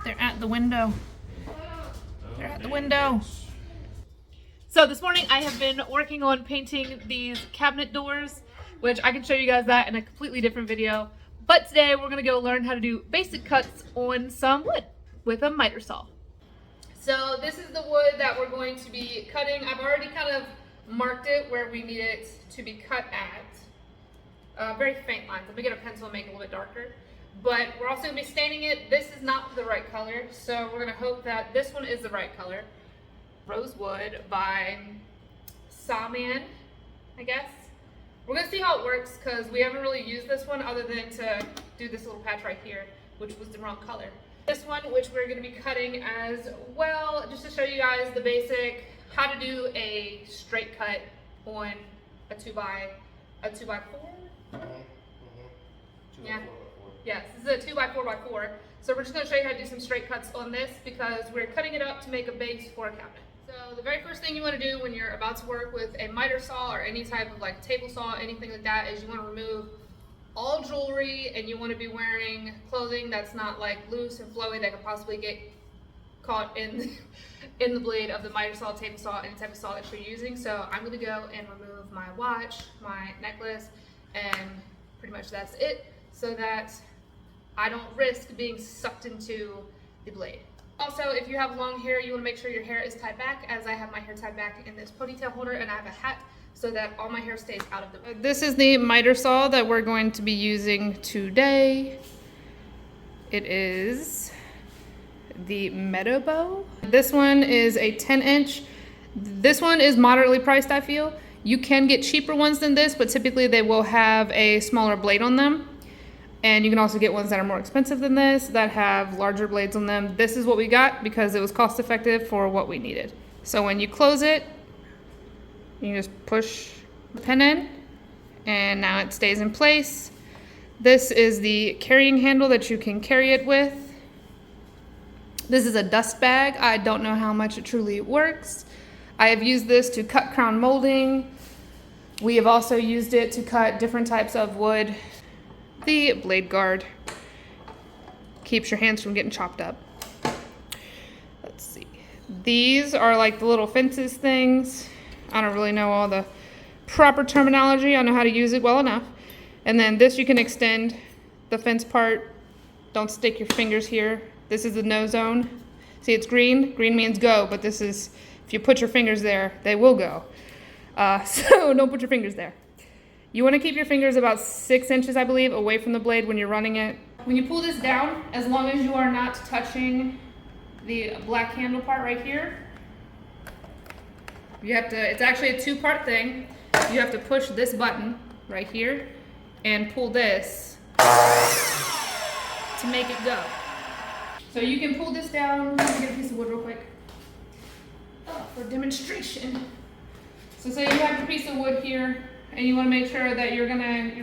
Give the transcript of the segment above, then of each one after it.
They're at the window. They're at the window. So this morning I have been working on painting these cabinet doors, which I can show you guys that in a completely different video. But today we're gonna go learn how to do basic cuts on some wood with a miter saw. So this is the wood that we're going to be cutting. I've already kind of marked it where we need it to be cut at. Very faint lines. Let me get a pencil and make it a little bit darker. But we're also going to be staining it. This is not the right color, so we're going to hope that this one is the right color. Rosewood by Sawman, I guess. We're going to see how it works because we haven't really used this one other than to do this little patch right here, which was the wrong color. This one, which we're going to be cutting as well, just to show you guys the basic how to do a straight cut on a 2x4. Yeah. Yes, this is a 2x4x4. So we're just going to show you how to do some straight cuts on this because we're cutting it up to make a base for a cabinet. So the very first thing you want to do when you're about to work with a miter saw or any type of like table saw, anything like that, is you want to remove all jewelry, and you want to be wearing clothing that's not like loose and flowy that could possibly get caught in the blade of the miter saw, table saw, any type of saw that you're using. So I'm going to go and remove my watch, my necklace, and pretty much that's it, so that I don't risk being sucked into the blade. Also, if you have long hair, you want to make sure your hair is tied back, as I have my hair tied back in this ponytail holder, and I have a hat so that all my hair stays out of the way. This is the miter saw that we're going to be using today. It is the Meadowbow. This one is a 10-inch. This one is moderately priced, I feel. You can get cheaper ones than this, but typically they will have a smaller blade on them. And you can also get ones that are more expensive than this that have larger blades on them. This is what we got because it was cost effective for what we needed. So when you close it, you just push the pin in, and now it stays in place. This is the carrying handle that you can carry it with. This is a dust bag. I don't know how much it truly works. I have used this to cut crown molding. We have also used it to cut different types of wood. The blade guard keeps your hands from getting chopped up. Let's see. These are like the little fences things. I don't really know all the proper terminology. I know how to use it well enough. And then this you can extend the fence part. Don't stick your fingers here. This is the no zone. See, it's green. Green means go, but this is, if you put your fingers there, they will go. So don't put your fingers there. You want to keep your fingers about 6 inches, I believe, away from the blade when you're running it. When you pull this down, as long as you are not touching the black handle part right here, you have to, it's actually a two-part thing. You have to push this button right here and pull this to make it go. So you can pull this down. Let me get a piece of wood real quick for demonstration. So say you have a piece of wood here and you want to make sure that your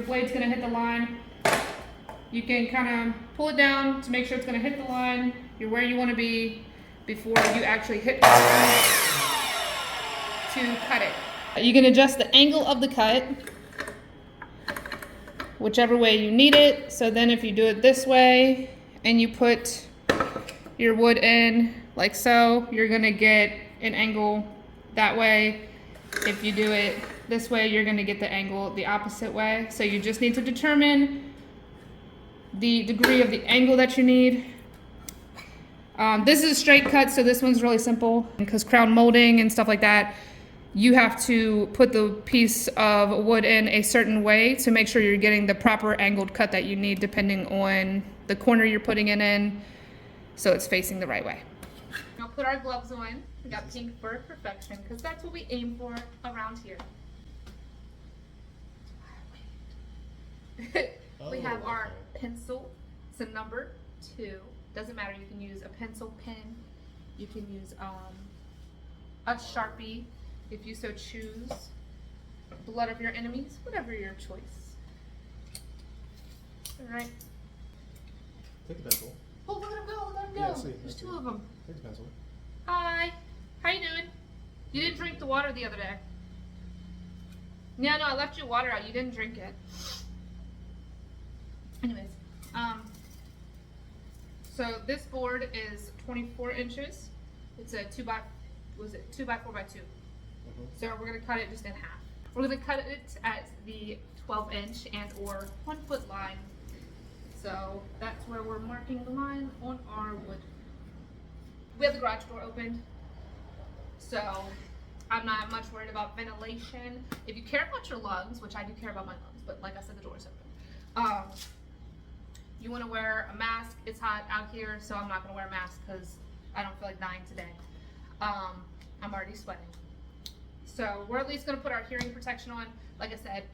blade's gonna hit the line. You can kind of pull it down to make sure it's gonna hit the line. You're where you want to be before you actually hit the line to cut it. You can adjust the angle of the cut whichever way you need it. So then if you do it this way and you put your wood in like so, you're gonna get an angle that way. If you do it this way, you're gonna get the angle the opposite way. So you just need to determine the degree of the angle that you need. This is a straight cut, so this one's really simple because crown molding and stuff like that, you have to put the piece of wood in a certain way to make sure you're getting the proper angled cut that you need depending on the corner you're putting it in, so it's facing the right way. Now put our gloves on. We got pink for perfection because that's what we aim for around here. We have our pencil. It's a number 2. Doesn't matter. You can use a pencil pen. You can use a Sharpie if you so choose. Blood of your enemies, whatever your choice. All right. Take the pencil. Oh, let him go. Let him go. Yeah, see, There's see. 2 of them. Take the pencil. Hi. How you doing? You didn't drink the water the other day. Yeah, no, I left your water out. You didn't drink it. Anyways, So this board is 24 inches. It's a 2 by 4 by 2. So we're gonna cut it just in half. We're gonna cut it at the 12-inch and or 1 foot line. So that's where we're marking the line on our wood. We have the garage door opened, so I'm not much worried about ventilation. If you care about your lungs, which I do care about my lungs, but like I said, the door is open. You want to wear a mask. It's hot out here, so I'm not going to wear a mask because I don't feel like dying today. I'm already sweating. So we're at least going to put our hearing protection on. Like I said,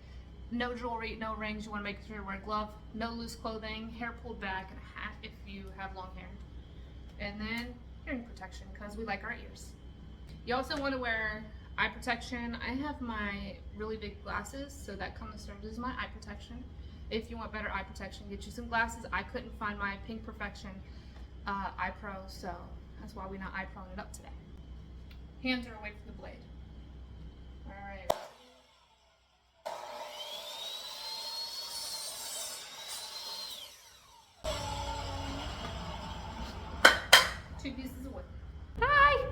no jewelry, no rings. You want to make sure you wear a glove, no loose clothing, hair pulled back, and a hat if you have long hair. And then hearing protection because we like our ears. You also want to wear eye protection. I have my really big glasses, so that comes from, this is my eye protection. If you want better eye protection, get you some glasses. I couldn't find my Pink Perfection Eye Pro, so that's why we're not eye proing it up today. Hands are away from the blade. All right. Two pieces of wood. Hi!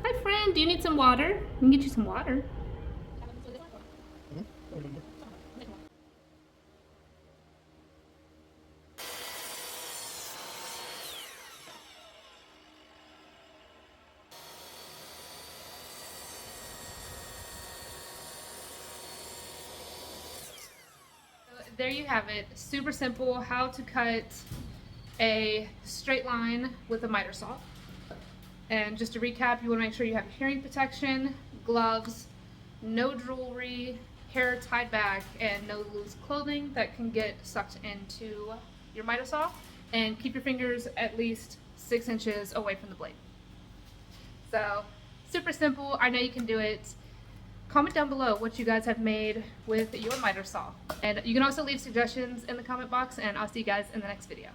Hi, friend. Do you need some water? We can get you some water. There you have it. Super simple how to cut a straight line with a miter saw. And just to recap, you want to make sure you have hearing protection, gloves, no jewelry, hair tied back, and no loose clothing that can get sucked into your miter saw. And keep your fingers at least 6 inches away from the blade. So super simple. I know you can do it. Comment down below what you guys have made with your miter saw. And you can also leave suggestions in the comment box, and I'll see you guys in the next video.